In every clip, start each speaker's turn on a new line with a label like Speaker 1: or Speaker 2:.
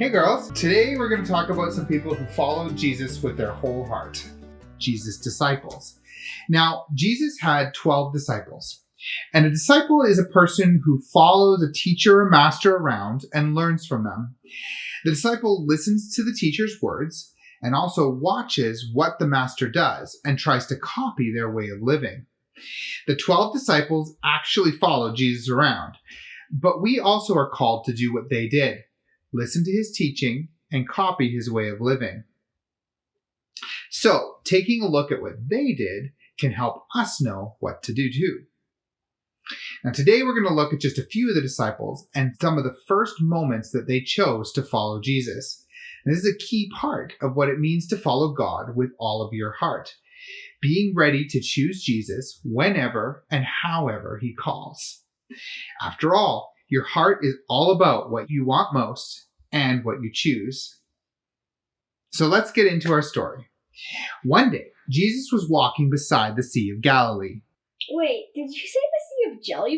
Speaker 1: Hey girls, today we're going to talk about some people who followed Jesus with their whole heart. Jesus' disciples. Now, Jesus had 12 disciples. And a disciple is a person who follows a teacher or master around and learns from them. The disciple listens to the teacher's words and also watches what the master does and tries to copy their way of living. The 12 disciples actually followed Jesus around, but we also are called to do what they did. Listen to his teaching and copy his way of living. So, taking a look at what they did can help us know what to do too. Now, today we're going to look at just a few of the disciples and some of the first moments that they chose to follow Jesus. And this is a key part of what it means to follow God with all of your heart. Being ready to choose Jesus whenever and however he calls. After all, your heart is all about what you want most and what you choose. So let's get into our story. One day, Jesus was walking beside the Sea of Galilee.
Speaker 2: Wait, did you say the Sea of Jelly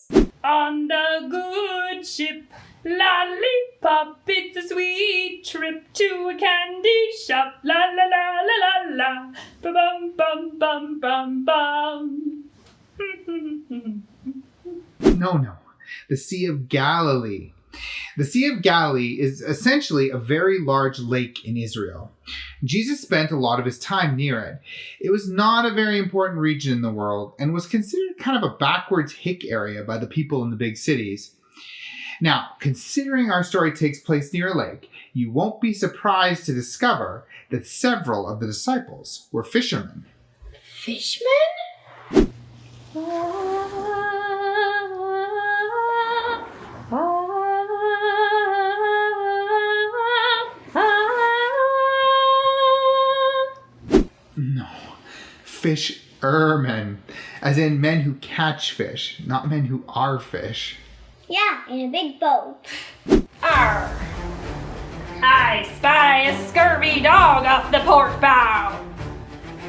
Speaker 2: Beans?
Speaker 3: On the good ship, lollipop, it's a sweet trip to a candy shop. La la la la la la, ba bum bum bum bum bum.
Speaker 1: No. The Sea of Galilee. The Sea of Galilee is essentially a very large lake in Israel. Jesus spent a lot of his time near it. It was not a very important region in the world and was considered kind of a backwards hick area by the people in the big cities. Now, considering our story takes place near a lake, you won't be surprised to discover that several of the disciples were fishermen.
Speaker 2: Fishmen?
Speaker 1: No, fishermen, as in men who catch fish, not men who are fish.
Speaker 2: Yeah, in a big boat.
Speaker 3: Arr! I spy a scurvy dog off the port bow.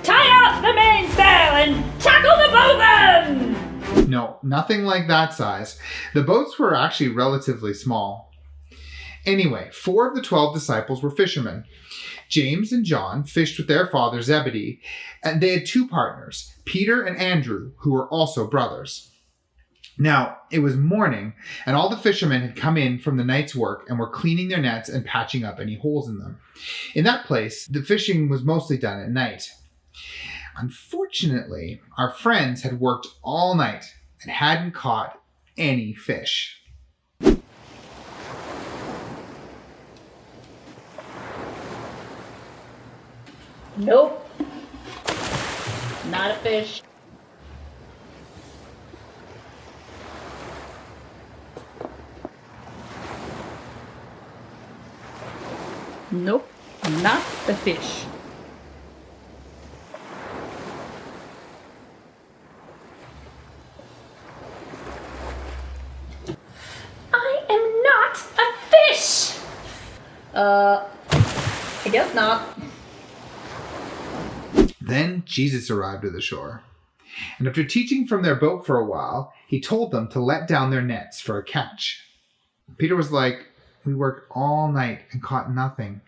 Speaker 3: Tie out the mainsail and tackle the bowman!
Speaker 1: No, nothing like that size. The boats were actually relatively small. Anyway, 4 of the 12 disciples were fishermen. James and John fished with their father Zebedee, and they had 2 partners, Peter and Andrew, who were also brothers. Now, it was morning, and all the fishermen had come in from the night's work and were cleaning their nets and patching up any holes in them. In that place, the fishing was mostly done at night. Unfortunately, our friends had worked all night and hadn't caught any fish.
Speaker 3: Nope. Not a fish. Nope, not a fish. I am not a fish! I guess not.
Speaker 1: Then Jesus arrived at the shore. And after teaching from their boat for a while, he told them to let down their nets for a catch. Peter was like, "We worked all night and caught nothing.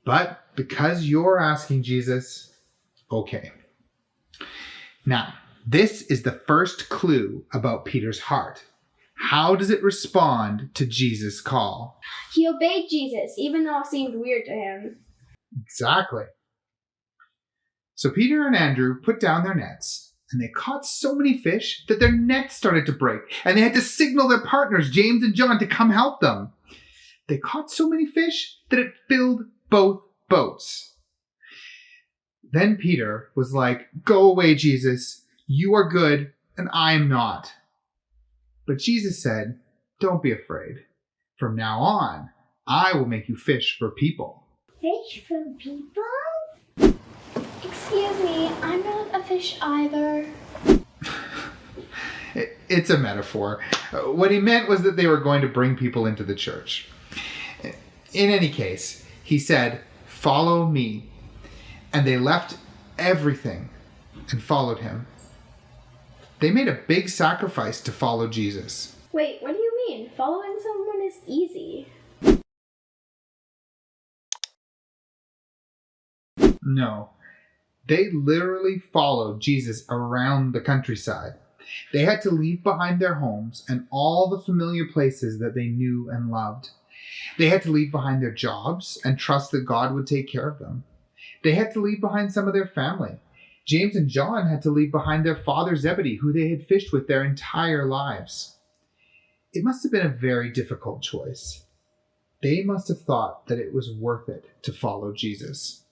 Speaker 1: But because you're asking, Jesus, okay." Now, this is the first clue about Peter's heart. How does it respond to Jesus' call?
Speaker 2: He obeyed Jesus, even though it seemed weird to him.
Speaker 1: Exactly. So Peter and Andrew put down their nets, and they caught so many fish that their nets started to break, and they had to signal their partners, James and John, to come help them. They caught so many fish that it filled both boats. Then Peter was like, "Go away, Jesus. You are good, and I am not." But Jesus said, "Don't be afraid. From now on, I will make you fish for people."
Speaker 2: Fish for people? Excuse me, I'm not a fish either.
Speaker 1: It's a metaphor. What he meant was that they were going to bring people into the church. In any case, he said, "Follow me." And they left everything and followed him. They made a big sacrifice to follow Jesus.
Speaker 2: Wait, what do you mean? Following someone is easy.
Speaker 1: No. They literally followed Jesus around the countryside. They had to leave behind their homes and all the familiar places that they knew and loved. They had to leave behind their jobs and trust that God would take care of them. They had to leave behind some of their family. James and John had to leave behind their father Zebedee, who they had fished with their entire lives. It must have been a very difficult choice. They must have thought that it was worth it to follow Jesus.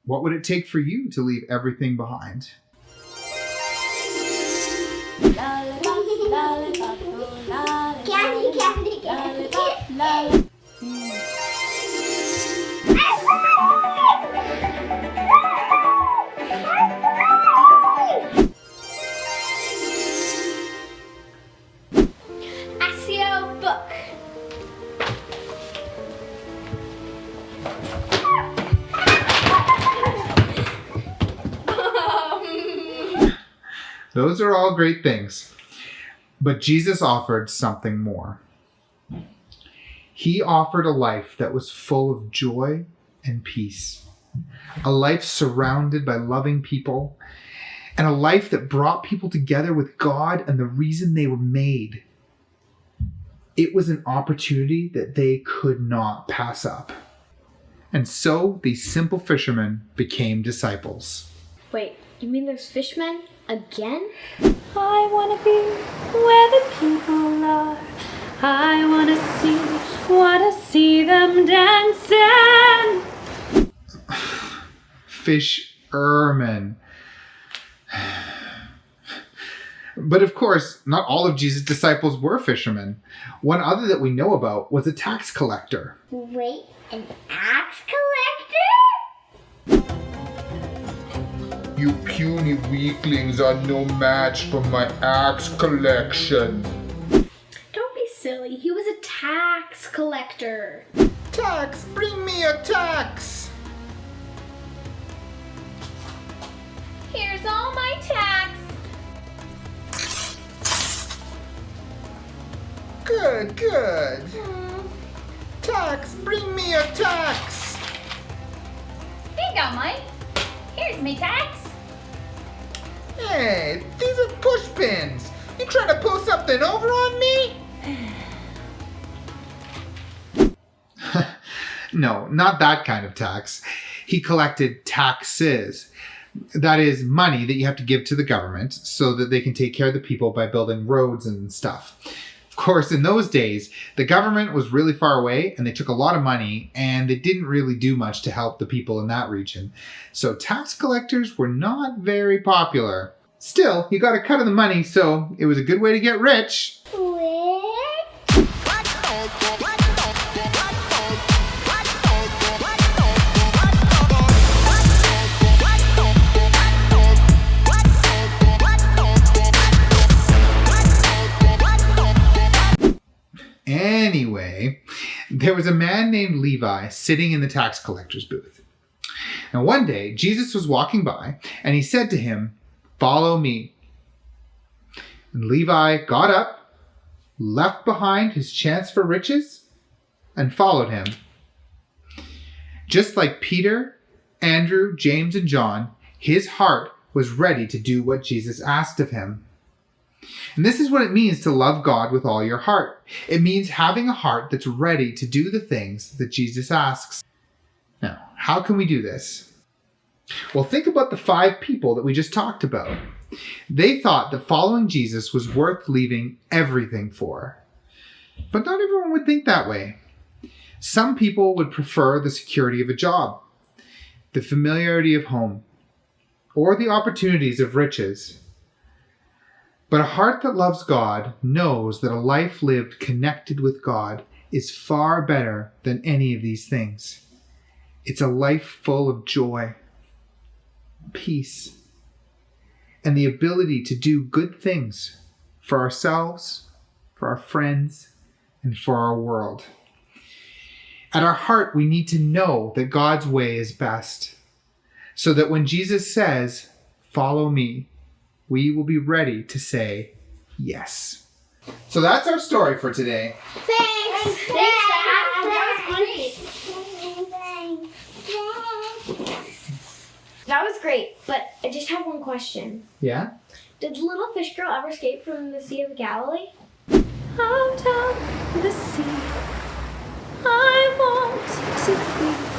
Speaker 1: What would it take for you to leave everything behind?
Speaker 2: SEO book.
Speaker 1: Those are all great things. But Jesus offered something more. He offered a life that was full of joy and peace. A life surrounded by loving people. And a life that brought people together with God and the reason they were made. It was an opportunity that they could not pass up. And so these simple fishermen became disciples.
Speaker 2: Wait, you mean there's fishmen again?
Speaker 3: I wanna be where the people are. I wanna see them dancing.
Speaker 1: Fishermen. But of course, not all of Jesus' disciples were fishermen. One other that we know about was a tax collector.
Speaker 2: Wait, an axe collector?
Speaker 1: You puny weaklings are no match for my axe collection.
Speaker 2: Don't be silly. He was a tax collector.
Speaker 1: Tax! Bring me a tax!
Speaker 2: Here's all my tax.
Speaker 1: Good, good. Tax! Bring me a tax!
Speaker 2: Here you go, Mike. Here's my tax.
Speaker 1: Hey, these are push pins. You trying to pull something over on me? No, not that kind of tax. He collected taxes. That is money that you have to give to the government so that they can take care of the people by building roads and stuff. Of course, in those days, the government was really far away and they took a lot of money and they didn't really do much to help the people in that region. So tax collectors were not very popular. Still, you got a cut of the money, so it was a good way to get rich. Anyway, there was a man named Levi sitting in the tax collector's booth. Now one day, Jesus was walking by and he said to him, "Follow me." And Levi got up, left behind his chance for riches, and followed him. Just like Peter, Andrew, James, and John, his heart was ready to do what Jesus asked of him. And this is what it means to love God with all your heart. It means having a heart that's ready to do the things that Jesus asks. Now, how can we do this? Well, think about the 5 people that we just talked about. They thought that following Jesus was worth leaving everything for. But not everyone would think that way. Some people would prefer the security of a job, the familiarity of home, or the opportunities of riches. But a heart that loves God knows that a life lived connected with God is far better than any of these things. It's a life full of joy, peace, and the ability to do good things for ourselves, for our friends, and for our world. At our heart, we need to know that God's way is best, so that when Jesus says, "Follow me," we will be ready to say yes. So that's our story for today.
Speaker 2: Thanks, Dad. That was great. That was great, but I just have one question.
Speaker 1: Yeah?
Speaker 2: Did the little fish girl ever escape from the Sea of Galilee?
Speaker 3: Out of the sea, I want to be.